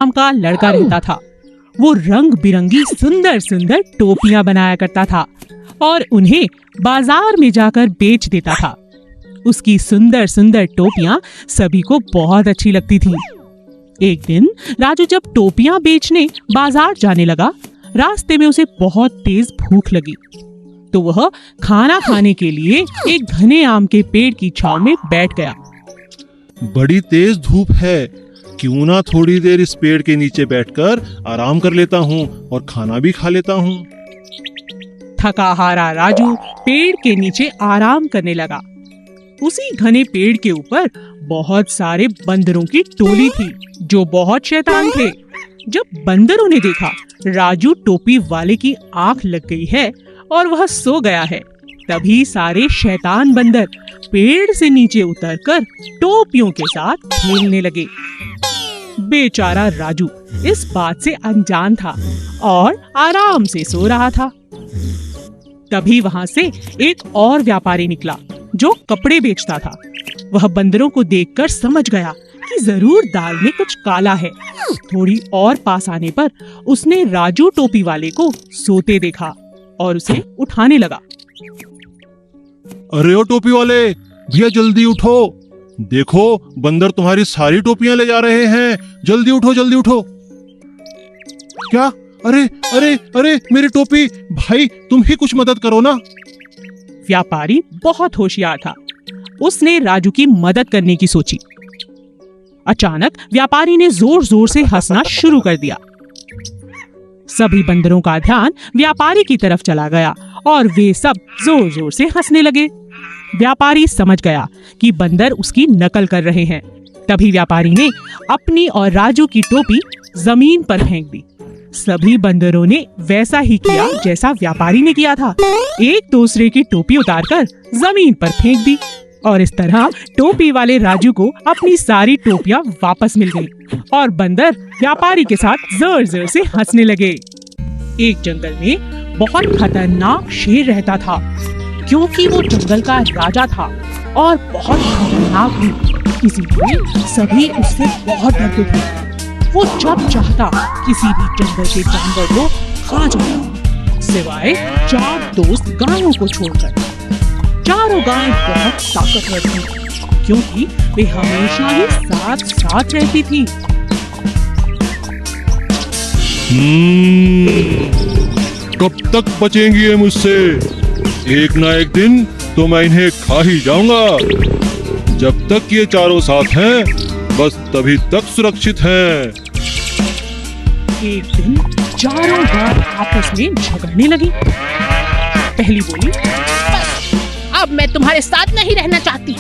नाम का लड़का रहता था। वो रंग बिरंगी सुंदर सुंदर टोपियां बनाया करता था और उन्हें बाजार में जाकर बेच देता था। उसकी सुंदर सुंदर टोपियां सभी को बहुत अच्छी लगती थी। एक दिन राजू जब टोपियां बेचने बाजार जाने लगा, रास्ते में उसे बहुत तेज भूख लगी, तो वह खाना खाने के लिए एक घने आम के पेड़ की छांव में बैठ गया। बड़ी तेज धूप है, क्यों ना थोड़ी देर इस पेड़ के नीचे बैठकर आराम कर लेता हूँ और खाना भी खा लेता हूँ। थका हारा राजू पेड़ के नीचे आराम करने लगा। उसी घने पेड़ के ऊपर बहुत सारे बंदरों की टोली थी जो बहुत शैतान थे। जब बंदरों ने देखा राजू टोपी वाले की आंख लग गई है और वह सो गया है, तभी सारे शैतान बंदर पेड़ से नीचे उतरकर टोपियों के साथ खेलने लगे। बेचारा राजू इस बात से अनजान था और आराम से सो रहा था। तभी वहां से एक और व्यापारी निकला जो कपड़े बेचता था। वह बंदरों को देखकर समझ गया कि जरूर दाल में कुछ काला है। थोड़ी और पास आने पर उसने राजू टोपी वाले को सोते देखा और उसे उठाने लगा। अरे ओ टोपी वाले भैया, जल्दी उठो, देखो बंदर तुम्हारी सारी टोपियां ले जा रहे हैं, जल्दी उठो जल्दी उठो। क्या? अरे अरे अरे मेरी टोपी, भाई तुम ही कुछ मदद करो ना। व्यापारी बहुत होशियार था, उसने राजू की मदद करने की सोची। अचानक व्यापारी ने जोर जोर से हंसना शुरू कर दिया। सभी बंदरों का ध्यान व्यापारी की तरफ चला गया और वे सब जोर जोर से हंसने लगे। व्यापारी समझ गया कि बंदर उसकी नकल कर रहे हैं। तभी व्यापारी ने अपनी और राजू की टोपी जमीन पर फेंक दी। सभी बंदरों ने वैसा ही किया जैसा व्यापारी ने किया था। एक दूसरे की टोपी उतारकर जमीन पर फेंक दी और इस तरह टोपी वाले राजू को अपनी सारी टोपियां वापस मिल गई और बंदर व्यापारी के साथ जोर जोर से हंसने लगे। एक जंगल में बहुत खतरनाक शेर रहता था, क्योंकि वो जंगल का राजा था और बहुत खतरनाक भी, इसीलिए सभी उससे बहुत डरते थे। वो जब चाहता किसी भी जंगल के जानवर को खा जाता, सिवाय 4 दोस्त गायों को छोड़कर। चारों गायें बहुत ताकतवर थीं, क्योंकि वे हमेशा ही साथ साथ रहती थी। कब तक बचेंगी ये मुझसे? एक ना एक दिन तो मैं इन्हें खा ही जाऊंगा। जब तक ये चारों साथ हैं, बस तभी तक सुरक्षित हैं। एक दिन चारों गाय आपस में झगड़ने लगी। पहली बोली, अब मैं तुम्हारे साथ नहीं रहना चाहती।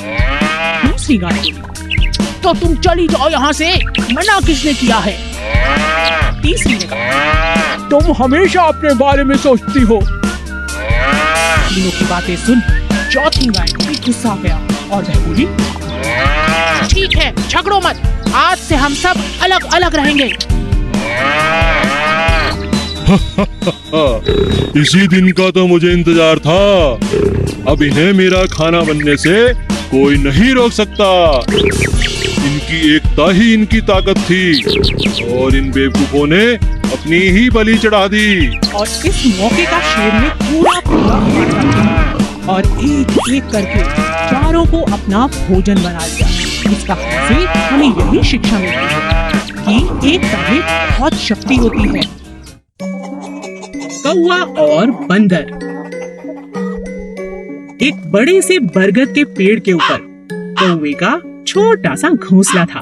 दूसरी गाय बोली, तो तुम चली जाओ यहाँ से, मना किसने किया है? तीसरी ने कहा, तुम हमेशा अपने बारे में सोचती हो। तीनों की बातें सुन चौथी गाय को भी गुस्सा आ गया और वह बोली, ठीक है, झगड़ो मत, आज से हम सब अलग अलग रहेंगे। इसी दिन का तो मुझे इंतजार था। अब इन्हें मेरा खाना बनने से कोई नहीं रोक सकता। इनकी एकता ही इनकी ताकत थी और इन बेवकूफों ने अपनी ही बलि चढ़ा दी। और इस मौके का शेर ने पूरा काटा और एक एक करके चारों को अपना भोजन बना लिया। इस कहानी से हमें यही शिक्षा मिलती है कि एकता में बहुत शक्ति होती है। कौवा और बंदर। एक बड़े से बरगद के पेड़ के ऊपर कौवे का छोटा सा घोंसला था।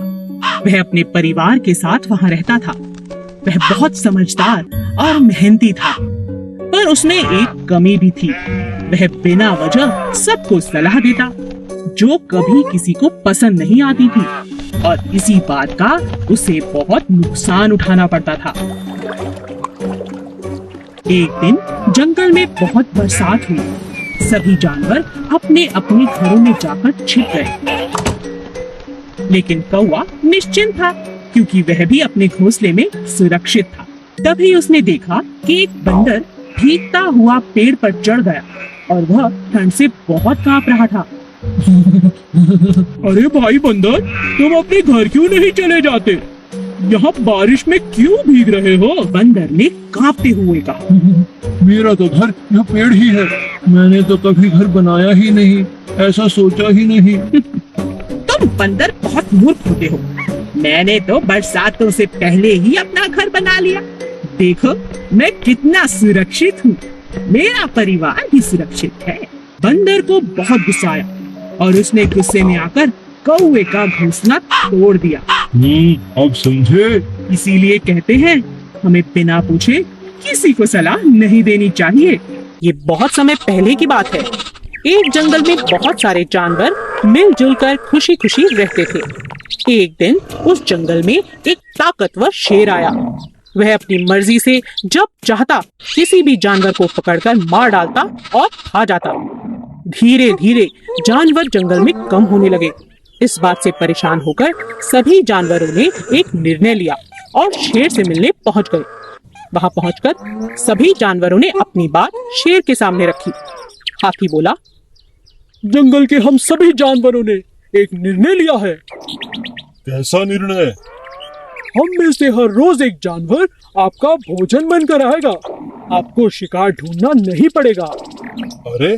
वह अपने परिवार के साथ वहां रहता था। वह बहुत समझदार और मेहनती था, पर उसमें एक कमी भी थी। वह बिना वजह सबको सलाह देता, जो कभी किसी को पसंद नहीं आती थी, और इसी बात का उसे बहुत नुकसान उठाना पड़ता था। एक दिन जंगल में बहुत बरसात हुई। सभी जानवर अपने अपने घरों में जाकर छिप गए, लेकिन कौवा निश्चिंत था, क्योंकि वह भी अपने घोंसले में सुरक्षित था। तभी उसने देखा कि एक बंदर भीगता हुआ पेड़ पर चढ़ गया और वह ठंड से बहुत कांप रहा था। अरे भाई बंदर, तुम अपने घर क्यों नहीं चले जाते? यहाँ बारिश में क्यों भीग रहे हो? बंदर ने कांपते हुए कहा। मेरा तो घर यह पेड़ ही है। मैंने तो कभी घर बनाया ही नहीं, ऐसा सोचा ही नहीं। तुम बंदर बहुत मूर्ख होते हो। मैंने तो बरसातों से पहले ही अपना घर बना लिया। देखो मैं कितना सुरक्षित हूँ, मेरा परिवार भी सुरक्षित है। बंदर को बहुत गुस्सा आया और उसने गुस्से में आकर कौवे का घोंसला तोड़ दिया। अब समझे? इसीलिए कहते हैं हमें बिना पूछे किसी को सलाह नहीं देनी चाहिए। ये बहुत समय पहले की बात है। एक जंगल में बहुत सारे जानवर मिलजुल कर खुशी खुशी रहते थे। एक दिन उस जंगल में एक ताकतवर शेर आया। वह अपनी मर्जी से जब चाहता किसी भी जानवर को पकड़कर मार डालता और खा जाता। धीरे धीरे जानवर जंगल में कम होने लगे। इस बात से परेशान होकर सभी जानवरों ने एक निर्णय लिया और शेर से मिलने पहुंच गए। वहां पहुंचकर सभी जानवरों ने अपनी बात शेर के सामने रखी। हाथी बोला, जंगल के हम सभी जानवरों ने एक निर्णय लिया है। कैसा निर्णय? हम में से हर रोज एक जानवर आपका भोजन बनकर आएगा। आपको शिकार ढूंढना नहीं पड़ेगा। अरे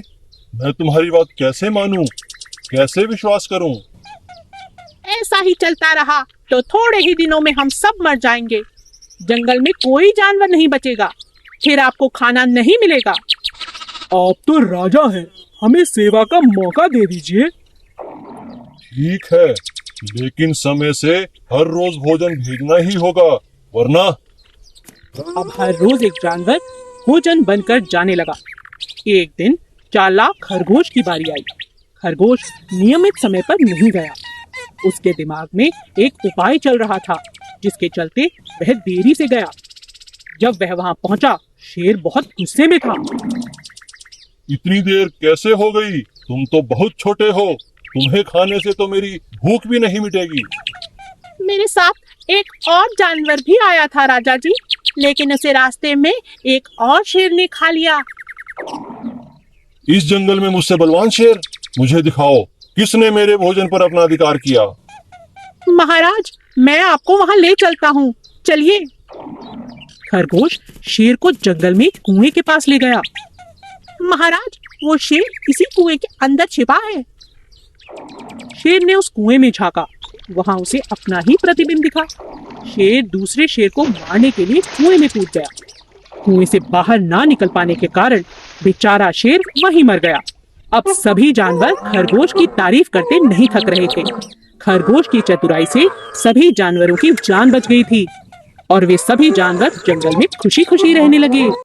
मैं तुम्हारी बात कैसे मानूं? कैसे विश्वास करूं? ऐसा ही चलता रहा तो थोड़े ही दिनों में हम सब मर जाएंगे। जंगल में कोई जानवर नहीं बचेगा, फिर आपको खाना नहीं मिलेगा। आप तो राजा हैं, हमें सेवा का मौका दे दीजिए। ठीक है, लेकिन समय से हर रोज भोजन भेजना ही होगा, वरना। अब हर रोज एक जानवर भोजन बनकर जाने लगा। एक दिन चालाक खरगोश की बारी आई। खरगोश नियमित समय पर नहीं गया। उसके दिमाग में एक उपाय चल रहा था, जिसके चलते वह देरी से गया। जब वह वहां पहुंचा, शेर बहुत गुस्से में था। इतनी देर कैसे हो गई? तुम तो बहुत छोटे हो। तुम्हें खाने से तो मेरी भूख भी नहीं मिटेगी। मेरे साथ एक और जानवर भी आया था राजा जी, लेकिन उसे रास्ते में एक और शेर ने खा लिया। इस जंगल में मुझसे बलवान शेर? मुझे दिखाओ, किसने मेरे भोजन पर अपना अधिकार किया? महाराज, मैं आपको वहां ले चलता हूँ, चलिए। खरगोश शेर को जंगल में एक कुएं के पास ले गया। महाराज, वो शेर इसी कुएं के अंदर छिपा है। शेर ने उस कुएं में झांका। वहां उसे अपना ही प्रतिबिंब दिखा। शेर दूसरे शेर को मारने के लिए कुएं में कूद गया। कुएं से बाहर ना निकल पाने के कारण बेचारा शेर वहीं मर गया। अब सभी जानवर खरगोश की तारीफ करते नहीं थक रहे थे। खरगोश की चतुराई से सभी जानवरों की जान बच गई थी और वे सभी जानवर जंगल में खुशी खुशी रहने लगे।